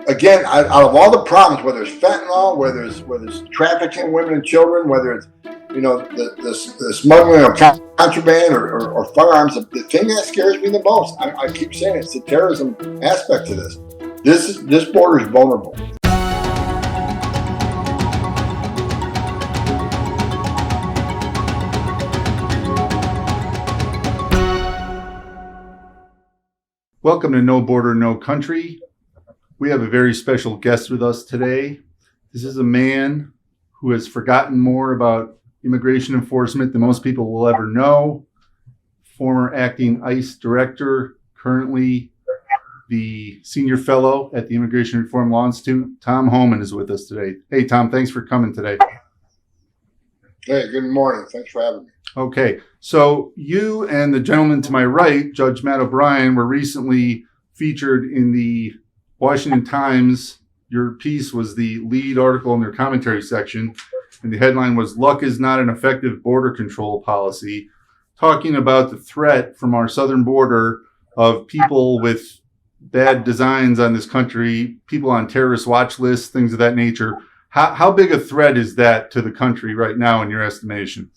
again, out of all the problems, whether it's fentanyl, whether it's trafficking of women and children, whether it's the smuggling of contraband or firearms, the thing that scares me the most, I keep saying it's the terrorism aspect to this. This border is vulnerable. Welcome to No Border, No Country. We have a very special guest with us today. This is a man who has forgotten more about immigration enforcement than most people will ever know. Former acting ICE director, currently the senior fellow at the Immigration Reform Law Institute. Tom Homan is with us today. Hey, Tom, thanks for coming today. Hey, good morning. Thanks for having me. Okay, so you and the gentleman to my right, Judge Matt O'Brien, were recently featured in the Washington Times. Your piece was the lead article in their commentary section, and the headline was "Luck is not an effective border control policy," talking about the threat from our southern border of people with bad designs on this country, people on terrorist watch lists, things of that nature. How big a threat is that to the country right now in your estimation?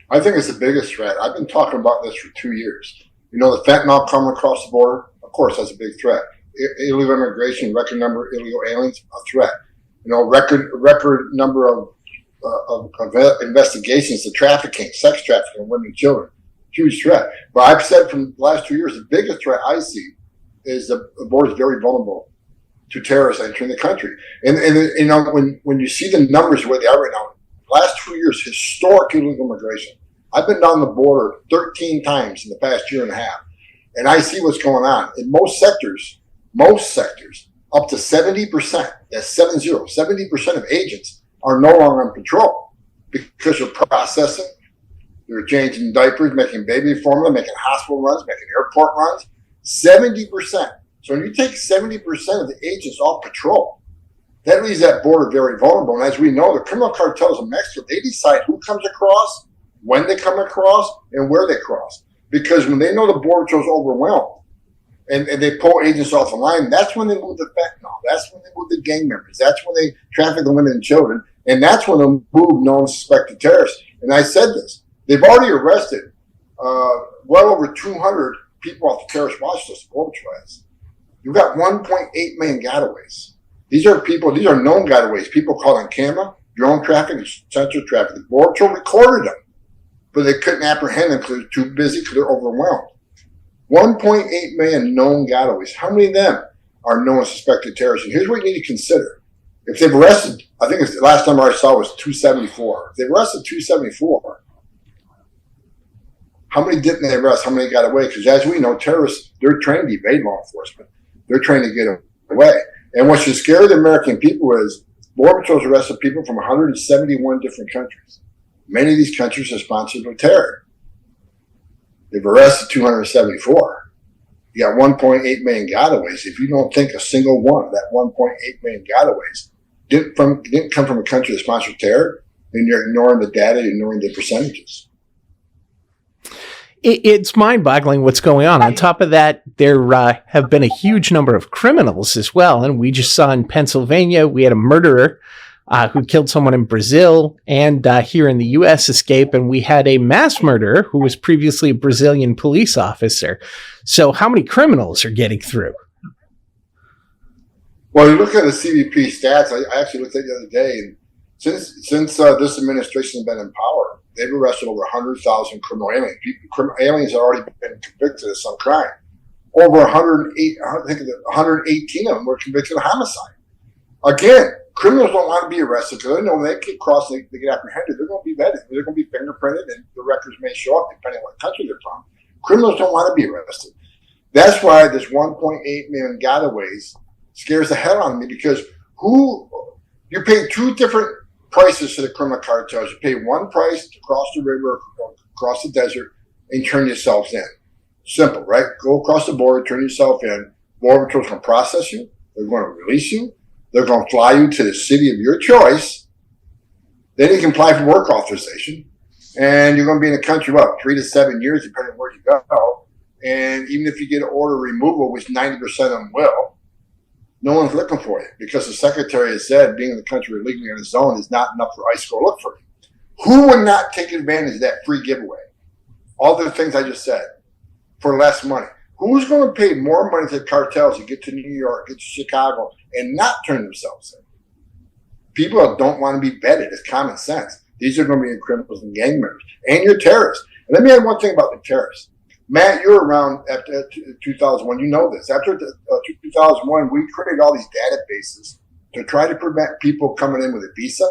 I think it's the biggest threat. I've been talking about this for 2 years. The fentanyl coming across the border, of course, that's a big threat. Illegal immigration, record number of illegal aliens, a threat. Record number of investigations to trafficking, sex trafficking, women and children, huge threat. But I've said from the last 2 years, the biggest threat I see is the border is very vulnerable to terrorists entering the country. And when you see the numbers where they are right now, last 2 years, historic illegal immigration. I've been down the border 13 times in the past year and a half, and I see what's going on. In most sectors, up to 70%, that's 70% of agents are no longer on patrol because they're processing, they're changing diapers, making baby formula, making hospital runs, making airport runs. 70%. So when you take 70% of the agents off patrol, that leaves that border very vulnerable. And as we know, the criminal cartels in Mexico, they decide who comes across, when they come across, and where they cross. Because when they know the border patrol is overwhelmed and they pull agents off the line, that's when they move the fentanyl. That's when they move the gang members. That's when they traffic the women and children. And that's when they move known suspected terrorists. And I said this. They've already arrested well over 200 people off the terrorist watch list the border patrol has. You've got 1.8 million gotaways. These are known gotaways. People caught on camera, drone trafficking, sensor trafficking. The border patrol recorded them, but they couldn't apprehend them because they're too busy, because they're overwhelmed. 1.8 million known gotaways. How many of them are known suspected terrorists? And here's what you need to consider. If they've arrested, I think the last number I saw was 274. If they've arrested 274, how many didn't they arrest? How many got away? Because as we know, terrorists, they're trained to evade law enforcement. They're trained to get away. And what should scare the American people is Border Patrol's arrested people from 171 different countries. Many of these countries are sponsored by terror. They've arrested 274. You got 1.8 million gotaways. If you don't think a single one of that 1.8 million gotaways didn't come from a country that sponsored terror, then you're ignoring the data, you're ignoring the percentages. It's mind-boggling what's going on. On top of that, there have been a huge number of criminals as well. And we just saw in Pennsylvania, we had a murderer who killed someone in Brazil, and here in the U.S. escape. And we had a mass murderer who was previously a Brazilian police officer. So how many criminals are getting through? Well, you look at the CBP stats. I actually looked at it the other day, and since this administration has been in power, they've arrested over 100,000 criminal aliens. Aliens have already been convicted of some crime. Over 118 of them were convicted of homicide. Again, criminals don't want to be arrested because they know when they get crossing, they get apprehended, they're going to be vetted. They're going to be fingerprinted, and the records may show up depending on what country they're from. Criminals don't want to be arrested. That's why this 1.8 million gotaways scares the hell out of me, because you pay two different prices to the criminal cartels. You pay one price to cross the river, across the desert, and turn yourselves in. Simple, right? Go across the border, turn yourself in. Border Patrol's going to process you. They're going to release you. They're going to fly you to the city of your choice. Then you can apply for work authorization. And you're going to be in the country, 3 to 7 years, depending on where you go. And even if you get an order of removal, which 90% of them will, no one's looking for you because the secretary has said being in the country illegally on his own is not enough for ICE to go look for you. Who would not take advantage of that free giveaway? All the things I just said for less money. Who's going to pay more money to the cartels to get to New York, get to Chicago, and not turn themselves in? People don't want to be vetted. It's common sense. These are going to be criminals and gang members. And you're terrorists. And let me add one thing about the terrorists. Matt, you were around after 2001. You know this. After 2001, we created all these databases to try to prevent people coming in with a visa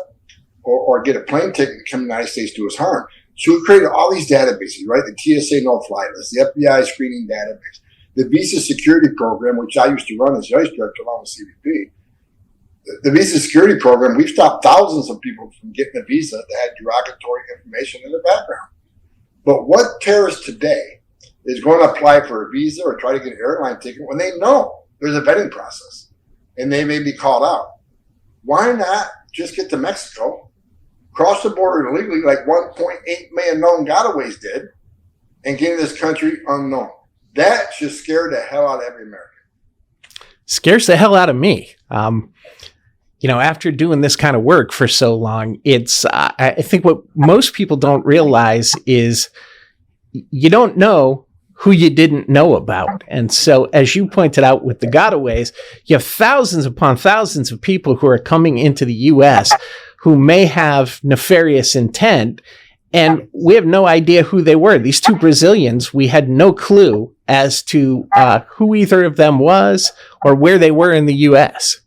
or get a plane ticket to come to the United States to do us harm. So we created all these databases, right? The TSA no-fly list, the FBI screening database, the visa security program, which I used to run as ICE director along with CBP. The visa security program, we've stopped thousands of people from getting a visa that had derogatory information in their background. But what terrorist today is going to apply for a visa or try to get an airline ticket when they know there's a vetting process and they may be called out? Why not just get to Mexico, cross the border illegally like 1.8 million known gotaways did, and get in this country unknown? That should scare the hell out of every American. Scares the hell out of me. After doing this kind of work for so long, it's, I think what most people don't realize is you don't know who you didn't know about. And so, as you pointed out with the gotaways, you have thousands upon thousands of people who are coming into the U.S. who may have nefarious intent, and we have no idea who they were. These two Brazilians, we had no clue as to who either of them was or where they were in the U.S.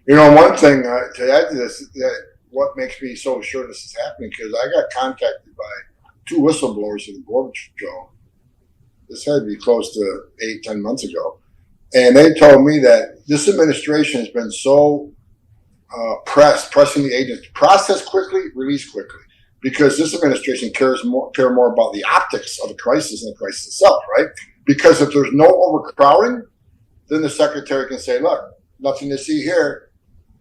One thing to add to this, that what makes me so sure this is happening, because I got contacted by two whistleblowers in the Border Patrol. This had to be close to 8-10 months ago. And they told me that this administration has been so pressing the agents to process quickly, release quickly, because this administration care more about the optics of the crisis than the crisis itself, right? Because if there's no overcrowding, then the secretary can say, look, nothing to see here.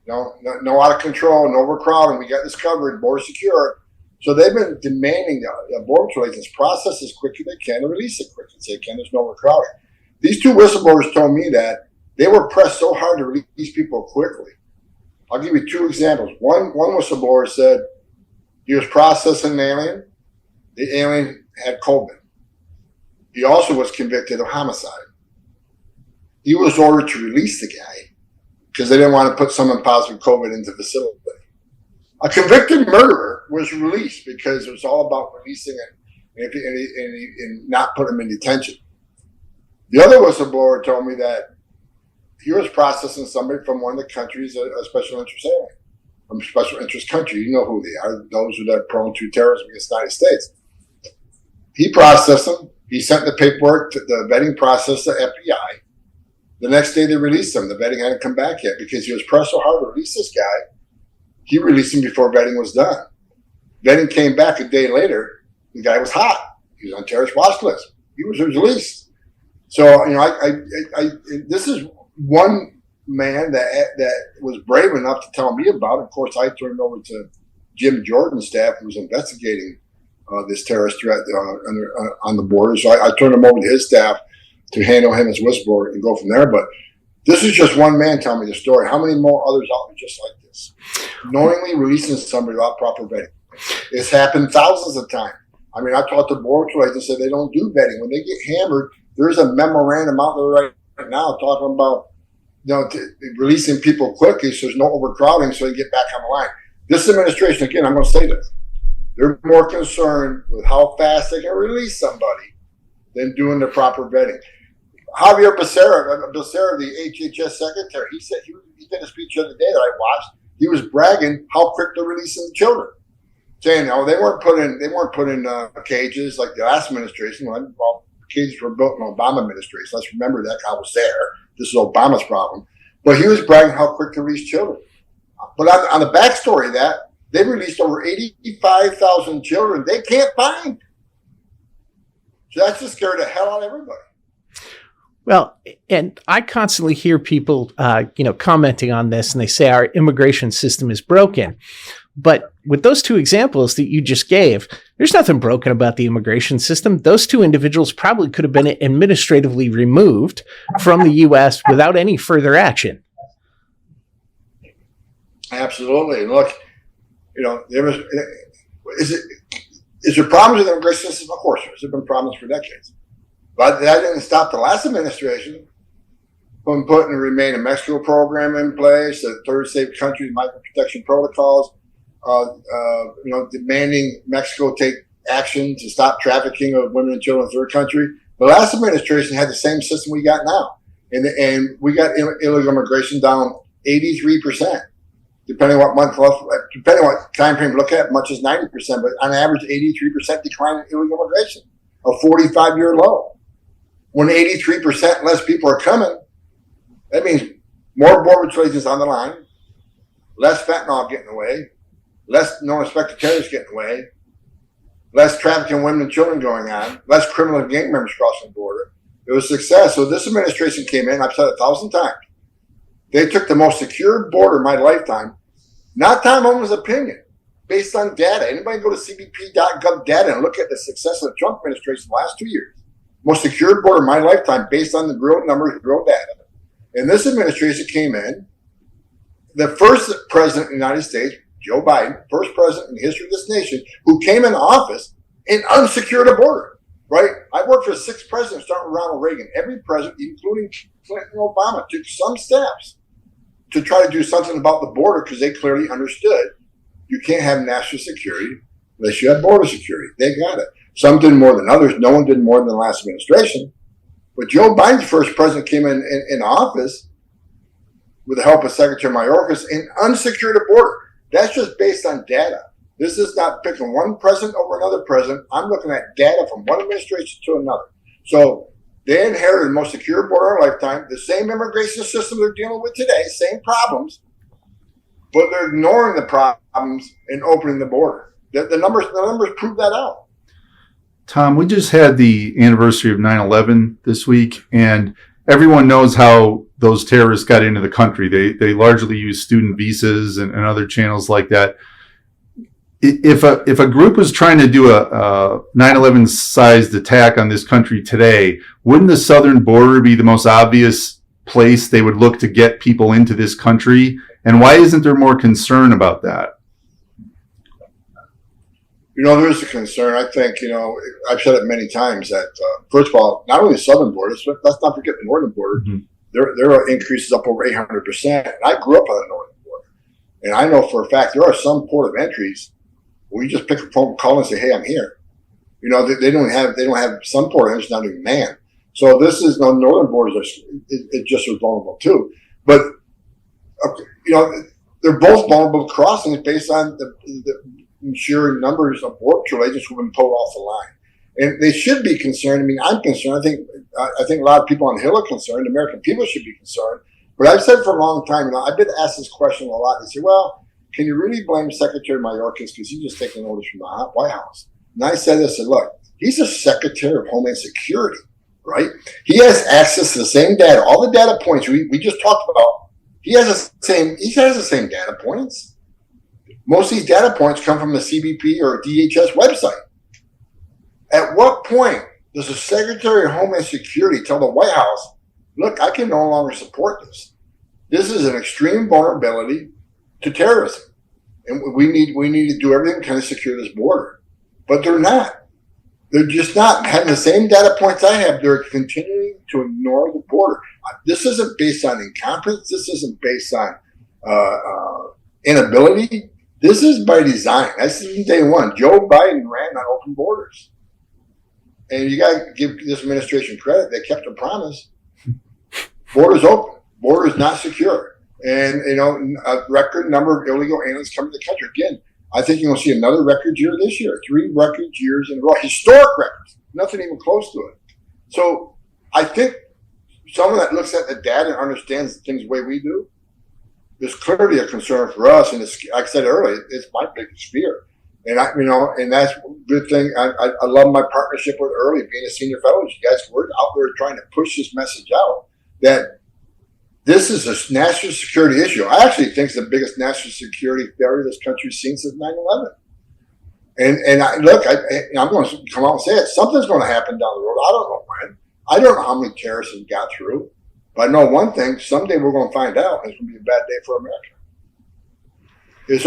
No out of control, no overcrowding. We got this covered, border secure. So they've been demanding the border patrol agents process as quickly as they can and release it quickly as they can. There's no overcrowding. These two whistleblowers told me that they were pressed so hard to release people quickly. I'll give you two examples. One whistleblower said he was processing an alien. The alien had COVID. He also was convicted of homicide. He was ordered to release the guy because they didn't want to put someone positive COVID into the facility. A convicted murderer was released because it was all about releasing it and not putting him in detention. The other whistleblower told me that he was processing somebody from one of the countries, a special interest alien, from a special interest country. You know who they are, those who are prone to terrorism against the United States. He processed them. He sent the paperwork to the vetting process to FBI. The next day they released him. The vetting hadn't come back yet because he was pressed so hard to release this guy. He released him before vetting was done. Vetting came back a day later. The guy was hot. He was on terrorist watch list. He was released. So, this is one man that was brave enough to tell me about it. Of course, I turned over to Jim Jordan's staff, who was investigating this terrorist threat on the border. So I turned him over to his staff to handle him as whistleblower and go from there. But this is just one man telling me the story. How many more others out there just like this? Knowingly releasing somebody without proper vetting. It's happened thousands of times. I mean, I talked to border patrol agents and said they don't do vetting. When they get hammered, there's a memorandum out there right now talking about releasing people quickly so there's no overcrowding so they get back on the line. This administration, again, I'm going to say this, they're more concerned with how fast they can release somebody than doing the proper vetting. Javier Becerra, the HHS secretary, he said he did a speech the other day that I watched. He was bragging how quick they're releasing the children, saying, they weren't put in cages like the last administration. Well, cages were built in the Obama administration. Let's remember that. I was there. This is Obama's problem. But he was bragging how quick to release children. But on the backstory of that, they released over 85,000 children they can't find. So that's just scared the hell out of everybody. Well, and I constantly hear people, commenting on this, and they say our immigration system is broken. But with those two examples that you just gave, there's nothing broken about the immigration system. Those two individuals probably could have been administratively removed from the U.S. without any further action. Absolutely. And look, is there problems with the immigration system? Of course, there's been problems for decades. But that didn't stop the last administration from putting the Remain in Mexico program in place, the third safe country migrant protection protocols, demanding Mexico take action to stop trafficking of women and children in third country. The last administration had the same system we got now. And we got illegal immigration down 83%, depending on what time frame you look at, much as 90%, but on average, 83% decline in illegal immigration, a 45-year low. When 83% less people are coming, that means more border patrol on the line, less fentanyl getting away, less non-suspected terrorists getting away, less trafficking women and children going on, less criminal and gang members crossing the border. It was a success. So this administration came in, I've said it 1,000 times. They took the most secure border in my lifetime, not Tom Homan's opinion, based on data. Anybody go to cbp.gov data and look at the success of the Trump administration the last 2 years. Most secure border in my lifetime based on the real numbers, real data. And this administration came in, the first president in the United States, Joe Biden, first president in the history of this nation, who came into office and unsecured a border, right? I worked for 6 presidents, starting with Ronald Reagan. Every president, including Clinton and Obama, took some steps to try to do something about the border because they clearly understood you can't have national security unless you have border security. They got it. Some did more than others. No one did more than the last administration. But Joe Biden's first president came in office with the help of Secretary Mayorkas and unsecured a border. That's just based on data. This is not picking one president over another president. I'm looking at data from one administration to another. So they inherited the most secure border in our lifetime, the same immigration system they're dealing with today, same problems, but they're ignoring the problems and opening the border. The numbers prove that out. Tom, we just had the anniversary of 9/11 this week, and everyone knows how those terrorists got into the country. They largely use student visas and other channels like that. If a group was trying to do a 9/11 sized attack on this country today, wouldn't the southern border be the most obvious place they would look to get people into this country? And why isn't there more concern about that? There is a concern. I think, I've said it many times that, first of all, not only the southern border, let's not forget the northern border. Mm-hmm. There are increases up over 800%. And I grew up on the northern border. And I know for a fact there are some port of entries where you just pick up a phone, call and say, hey, I'm here. They don't have some port of entries not even manned. So this is, the northern borders it just as vulnerable too. But, they're both vulnerable to crossings based on the sheer numbers of border patrol agents who've been pulled off the line. And they should be concerned. I mean, I'm concerned. I think a lot of people on the Hill are concerned. American people should be concerned. But I've said for a long time, I've been asked this question a lot. They say, well, can you really blame Secretary Mayorkas because he's just taking orders from the White House? And I said this, look, he's a Secretary of Homeland Security, right? He has access to the same data, all the data points we just talked about. He has the same data points. Most of these data points come from the CBP or DHS website. At what point does the Secretary of Homeland Security tell the White House, look, I can no longer support this. This is an extreme vulnerability to terrorism. And we need to do everything to kind of secure this border. But they're not. They're just not having the same data points I have. They're continuing to ignore the border. This isn't based on incompetence. This isn't based on inability. This is by design. That's since day one. Joe Biden ran on open borders. And you got to give this administration credit. They kept their promise. Borders open. Borders not secure. And, a record number of illegal aliens coming to the country. Again, I think you're going to see another record year this year. 3 record years in a row. Historic records. Nothing even close to it. So I think someone that looks at the data and understands things the way we do, there's clearly a concern for us. And it's, like I said earlier, it's my biggest fear. And and that's a good thing. I love my partnership with IRLI, being a senior fellow. You guys, we're out there trying to push this message out that this is a national security issue. I actually think it's the biggest national security failure this country's seen since 9/11. And I'm going to come out and say it. Something's going to happen down the road. I don't know when. I don't know how many terrorists have got through. But I know one thing. Someday we're going to find out, and it's going to be a bad day for America. It's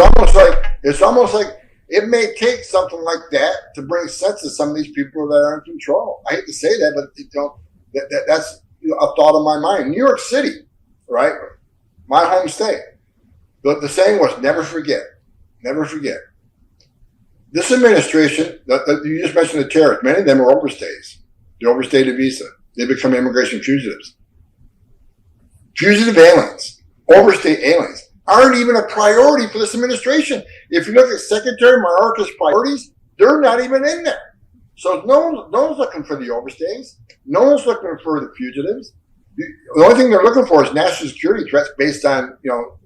almost like it may take something like that to bring sense to some of these people that are in control. I hate to say that, but that's a thought of my mind. New York City, right? My home state. The saying was never forget. Never forget. This administration, you just mentioned the terrorists, many of them are overstays. They overstayed a visa. They become immigration fugitives. Fugitive aliens, overstayed aliens, aren't even a priority for this administration. If you look at Secretary Mayorkas' priorities, they're not even in there. So no one's looking for the overstays. No one's looking for the fugitives. The only thing they're looking for is national security threats based on,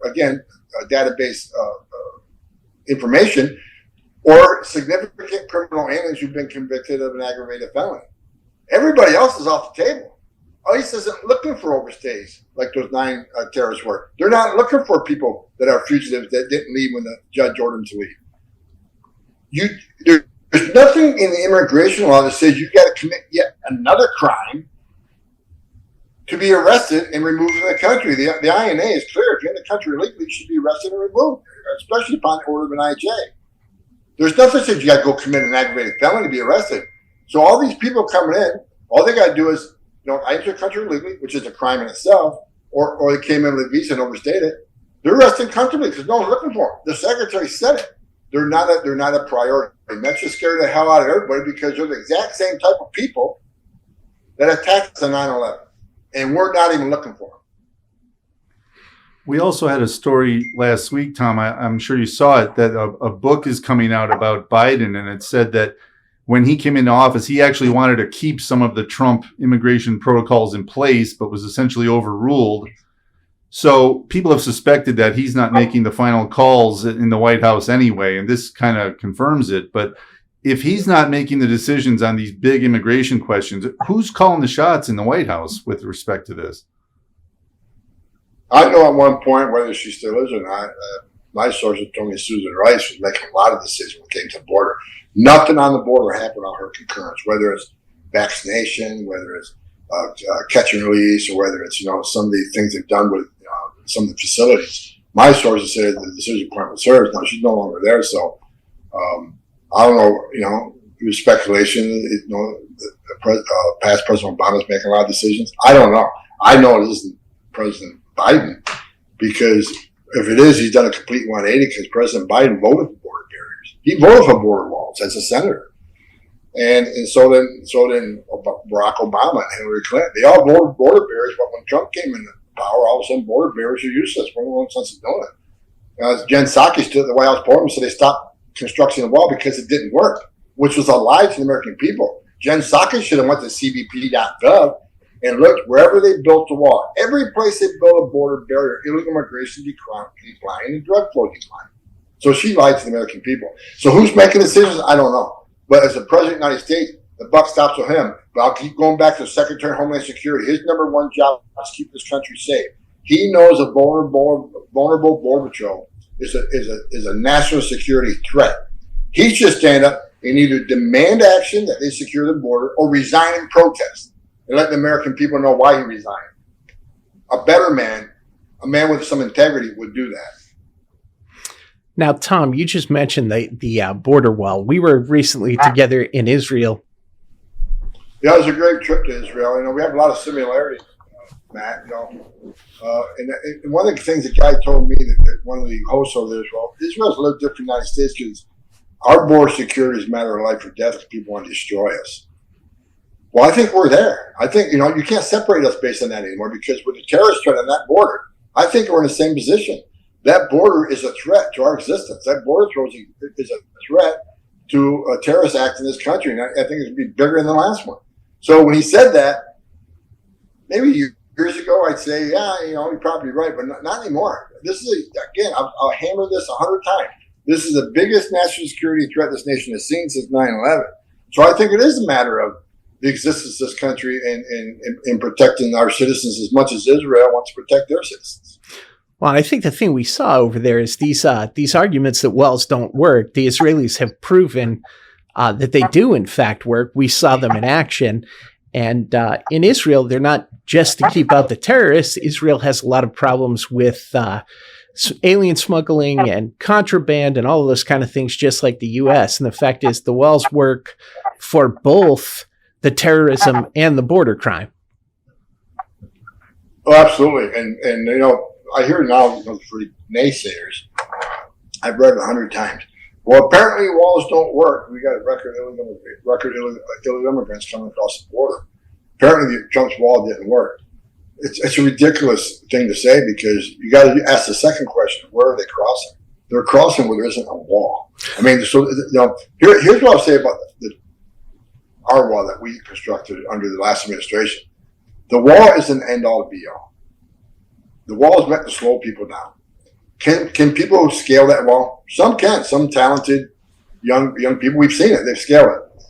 again, database information, or significant criminal aliens who've been convicted of an aggravated felony. Everybody else is off the table. ICE isn't looking for overstays like those 9 terrorists were. They're not looking for people that are fugitives that didn't leave when the judge ordered them to leave. There's nothing in the immigration law that says you got to commit yet another crime to be arrested and removed from the country. The INA is clear. If you're in the country illegally, you should be arrested and removed, especially upon the order of an IJ. There's nothing that says you got to go commit an aggravated felony to be arrested. So all these people coming in, all they got to do is, enter the country illegally, which is a crime in itself, or they came in with a visa and overstayed it. They're arresting comfortably because no one's looking for them. The secretary said it. They're not a priority. And that should scare the hell out of everybody because they're the exact same type of people that attacked us on 9/11, and we're not even looking for them. We also had a story last week, Tom. I'm sure you saw it, that a book is coming out about Biden, and it said that when he came into office, he actually wanted to keep some of the Trump immigration protocols in place, but was essentially overruled. So people have suspected that he's not making the final calls in the White House anyway, and this kind of confirms it. But if he's not making the decisions on these big immigration questions, who's calling the shots in the White House with respect to this? I know at one point, whether she still is or not, my sources told me Susan Rice was making a lot of decisions when it came to the border. Nothing on the border happened without her concurrence, whether it's vaccination, whether it's catch and release, or whether it's some of the things they've done with some of the facilities. My sources say the decision point was hers. Now she's no longer there, so I don't know. It was speculation. Past President Obama's making a lot of decisions. I don't know. I know it isn't President Biden, because if it is, he's done a complete 180 because President Biden voted for border barriers. He voted for border walls as a senator. And so then Barack Obama and Hillary Clinton, they all voted border barriers, but when Trump came into power, all of a sudden border barriers are useless. What was the sense of doing it? Jen Psaki stood at the White House podium and said they stopped constructing the wall because it didn't work, which was a lie to the American people. Jen Psaki should have went to cbp.gov and looked wherever they built the wall. Every place they built a border barrier, illegal immigration declined and drug flow declined. So she lied to the American people. So who's making decisions? I don't know. But as the President of the United States, the buck stops with him. But I'll keep going back to the Secretary of Homeland Security. His number one job is to keep this country safe. He knows a vulnerable border patrol is a national security threat. He should stand up and either demand action that they secure the border or resign in protest and let the American people know why he resigned. A better man, a man with some integrity, would do that. Now, Tom, you just mentioned the border wall. We were recently together in Israel. Yeah, it was a great trip to Israel. We have a lot of similarities, Matt. And one of the things the guy told me that one of the hosts over there, Israel's a little different from the United States because our border security is a matter of life or death if people want to destroy us. Well, I think we're there. I think, you can't separate us based on that anymore because with the terrorist threat on that border, I think we're in the same position. That border is a threat to our existence. That border is a threat to a terrorist act in this country. And I think it's going to be bigger than the last one. So when he said that, maybe years ago, I'd say, yeah, you're probably right, but not anymore. This is, again, I'll hammer this 100 times. This is the biggest national security threat this nation has seen since 9/11. So I think it is a matter of the existence of this country and protecting our citizens as much as Israel wants to protect their citizens. Well, I think the thing we saw over there is these arguments that walls don't work. The Israelis have proven that they do, in fact, work. We saw them in action. And in Israel, they're not just to keep out the terrorists. Israel has a lot of problems with alien smuggling and contraband and all of those kind of things, just like the U.S. And the fact is the walls work for both the terrorism and the border crime. Oh, absolutely. And you know, I hear now for naysayers, I've read it 100 times. Well, apparently walls don't work. We got record illegal immigrants coming across the border. Apparently Trump's wall didn't work. It's a ridiculous thing to say because you got to ask the second question: where are they crossing? They're crossing where there isn't a wall. I mean, so you know, here's what I'll say about our wall that we constructed under the last administration. The wall is an end-all, be-all. The wall is meant to slow people down. Can people scale that wall? Some can. Some talented young people, we've seen it. They've scaled it.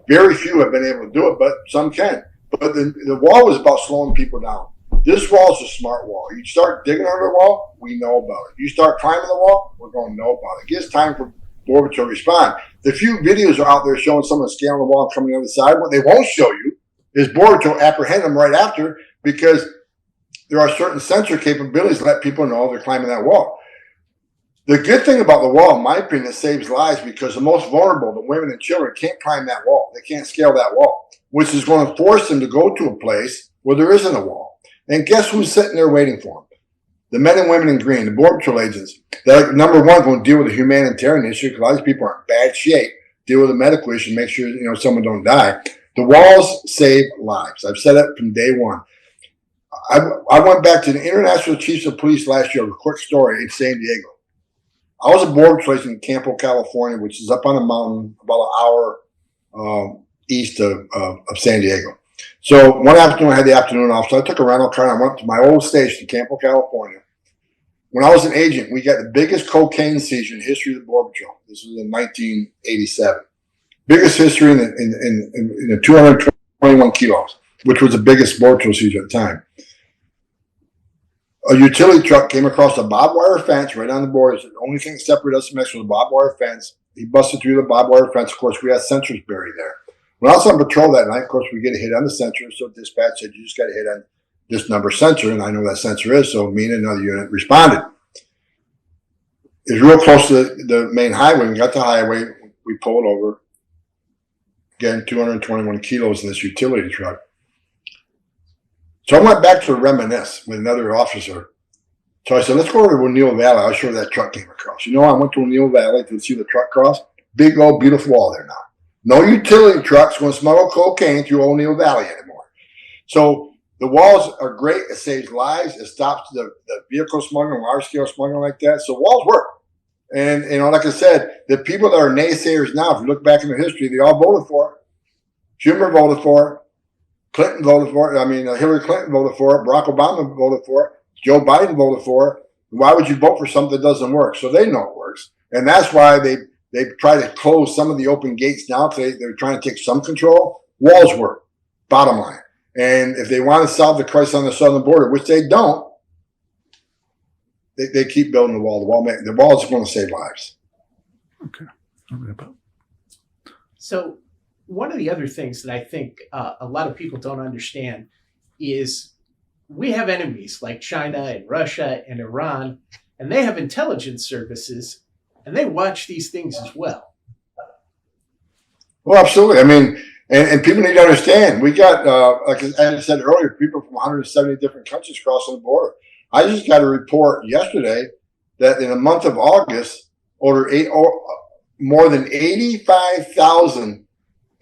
Very few have been able to do it, but some can. But the wall is about slowing people down. This wall is a smart wall. You start digging under the wall, we know about it. You start climbing the wall, we're going to know about it. It gives time for Border Patrol to respond. The few videos are out there showing someone scaling the wall and coming on the other side. What they won't show you is Border Patrol apprehend them right after because there are certain sensor capabilities that let people know they're climbing that wall. The good thing about the wall, in my opinion, it saves lives because the most vulnerable, the women and children, can't climb that wall. They can't scale that wall, which is going to force them to go to a place where there isn't a wall. And guess who's sitting there waiting for them? The men and women in green, the Border Patrol agents. They're, number one, going to deal with the humanitarian issue because a lot of these people are in bad shape. Deal with the medical issue, make sure someone don't die. The walls save lives. I've said it from day one. I went back to the International Chiefs of Police last year. A quick story in San Diego. I was a border patrol agent in Campo, California, which is up on a mountain about an hour east of San Diego. So one afternoon, I had the afternoon off. So I took a rental car and I went to my old station in Campo, California. When I was an agent, we got the biggest cocaine seizure in the history of the Border Patrol. This was in 1987. Biggest history in the 221 kilos, which was the biggest Border Patrol seizure at the time. A utility truck came across a barbed wire fence right on the border. The only thing that separated us from Mexico was a barbed wire fence. He busted through the barbed wire fence. Of course, we had sensors buried there. When I was on patrol that night, of course, we get a hit on the sensor. So dispatch said, you just got a hit on this number sensor. And I know that sensor is. So me and another unit responded. It was real close to the main highway. We got the highway. We pulled over. Again, 221 kilos in this utility truck. So I went back to reminisce with another officer. So I said, let's go over to O'Neill Valley. I was sure that truck came across. I went to O'Neill Valley to see the truck cross. Big old beautiful wall there now. No utility trucks going to smuggle cocaine through O'Neill Valley anymore. So the walls are great. It saves lives. It stops the vehicle smuggling, large scale smuggling like that. So walls work. And like I said, the people that are naysayers now, if you look back in the history, they all voted for it. Schumer voted for it. Clinton voted for it. Hillary Clinton voted for it. Barack Obama voted for it. Joe Biden voted for it. Why would you vote for something that doesn't work? So they know it works. And that's why they try to close some of the open gates now. They're trying to take some control. Walls work, bottom line. And if they want to solve the crisis on the southern border, which they don't, they keep building the wall. The wall is going to save lives. Okay. So one of the other things that I think a lot of people don't understand is we have enemies like China and Russia and Iran, and they have intelligence services, and they watch these things as well. Well, absolutely. And people need to understand, we got, like I said earlier, people from 170 different countries crossing the border. I just got a report yesterday that in the month of August, more than 85,000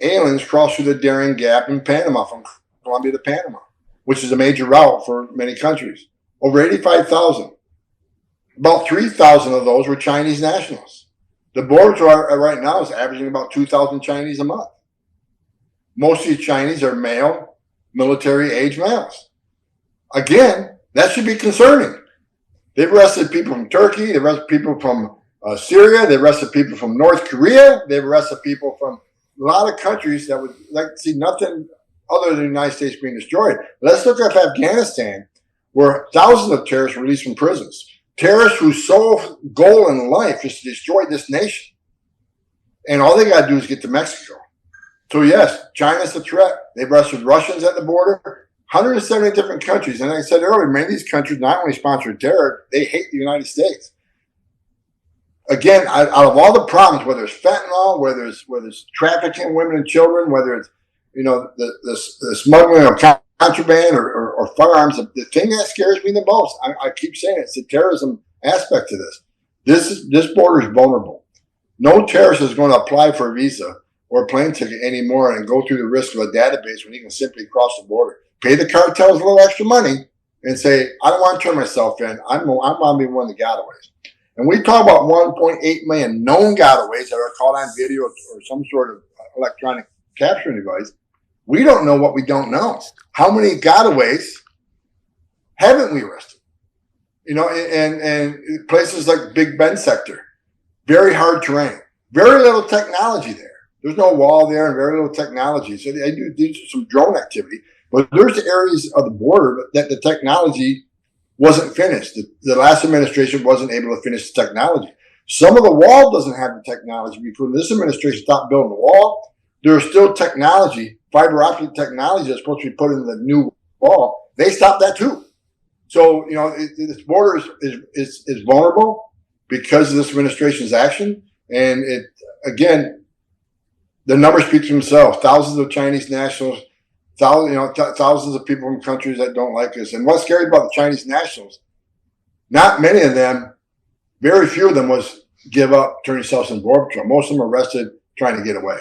aliens crossed through the Darien Gap in Panama from Colombia to Panama, which is a major route for many countries. Over 85,000. About 3,000 of those were Chinese nationals. The border right now is averaging about 2,000 Chinese a month. Most of these Chinese are male, military-age males. Again, that should be concerning. They've arrested people from Turkey. They've arrested people from Syria. They've arrested people from North Korea. They've arrested people from a lot of countries that would like to see nothing other than the United States being destroyed. Let's look at Afghanistan, where thousands of terrorists were released from prisons. Terrorists whose sole goal in life is to destroy this nation. And all they got to do is get to Mexico. So yes, China's a threat. They've arrested Russians at the border, 170 different countries. And like I said earlier, many of these countries not only sponsor terror, they hate the United States. Again, out of all the problems, whether it's fentanyl, whether it's trafficking of women and children, whether it's the smuggling of contraband or firearms, the thing that scares me the most, I keep saying it's the terrorism aspect to this. This border is vulnerable. No terrorist is going to apply for a visa or a plane ticket anymore and go through the risk of a database when he can simply cross the border, pay the cartels a little extra money, and say, I don't want to turn myself in. I'm going to be one of the gotaways. And we talk about 1.8 million known gotaways that are caught on video or some sort of electronic capturing device. We don't know what we don't know. How many gotaways haven't we arrested? And places like Big Bend sector, very hard terrain, very little technology there. There's no wall there and very little technology. So they do some drone activity, but there's areas of the border that the technology wasn't finished. The last administration wasn't able to finish the technology. Some of the wall doesn't have the technology. Before this administration stopped building the wall, there's still technology, fiber optic technology that's supposed to be put in the new wall. They stopped that too. So, this border is vulnerable because of this administration's action. And again, the numbers speak for themselves. Thousands of Chinese nationals, thousands of people from countries that don't like us. And what's scary about the Chinese nationals, not many of them, very few of them was give up, turn yourselves in Border Patrol. Most of them arrested trying to get away.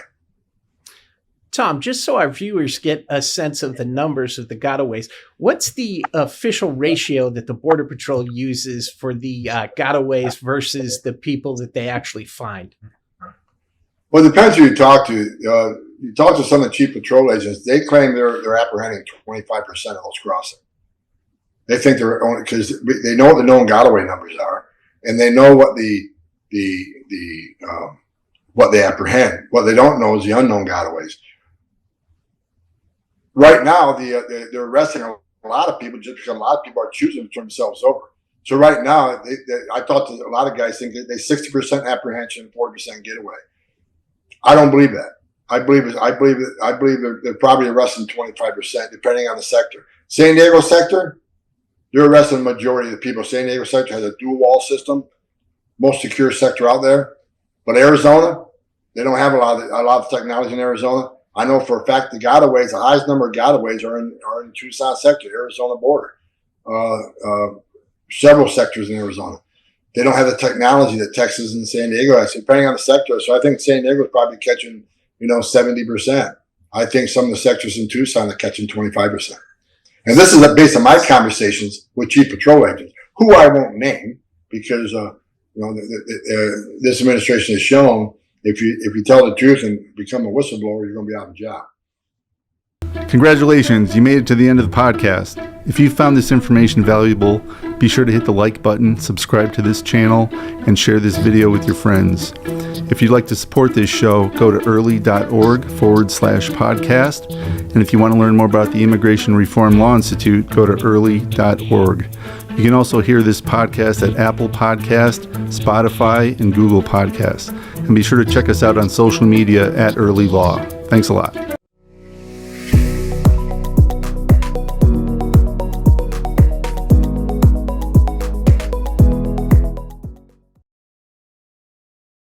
Tom, just so our viewers get a sense of the numbers of the gotaways, what's the official ratio that the Border Patrol uses for the gotaways versus the people that they actually find? Well, it depends who you talk to. You talk to some of the chief patrol agents, they claim they're apprehending 25% of those crossing. They think they're only because they know what the known gotaway numbers are, and they know what what they apprehend. What they don't know is the unknown gotaways. Right now, they're arresting a lot of people just because a lot of people are choosing to turn themselves over. So right now, I talked to a lot of guys think they 60% apprehension, 40% getaway. I don't believe that. I believe they're probably arresting 25%, depending on the sector. San Diego sector, they're arresting the majority of the people. San Diego sector has a dual wall system, most secure sector out there. But Arizona, they don't have a lot of technology in Arizona. I know for a fact the gotaways, the highest number of gotaways are in Tucson sector, Arizona border. Several sectors in Arizona. They don't have the technology that Texas and San Diego has, depending on the sector. So I think San Diego is probably catching 70%. I think some of the sectors in Tucson are catching 25%. And this is based on my conversations with chief patrol agents, who I won't name because this administration has shown if you tell the truth and become a whistleblower, you're going to be out of a job. Congratulations, you made it to the end of the podcast. If you found this information valuable, be sure to hit the like button, subscribe to this channel, and share this video with your friends. If you'd like to support this show, go to IRLI.org/podcast. And if you want to learn more about the Immigration Reform Law Institute, go to IRLI.org. You can also hear this podcast at Apple Podcast, Spotify, and Google Podcasts. And be sure to check us out on social media at IRLI Law. Thanks a lot.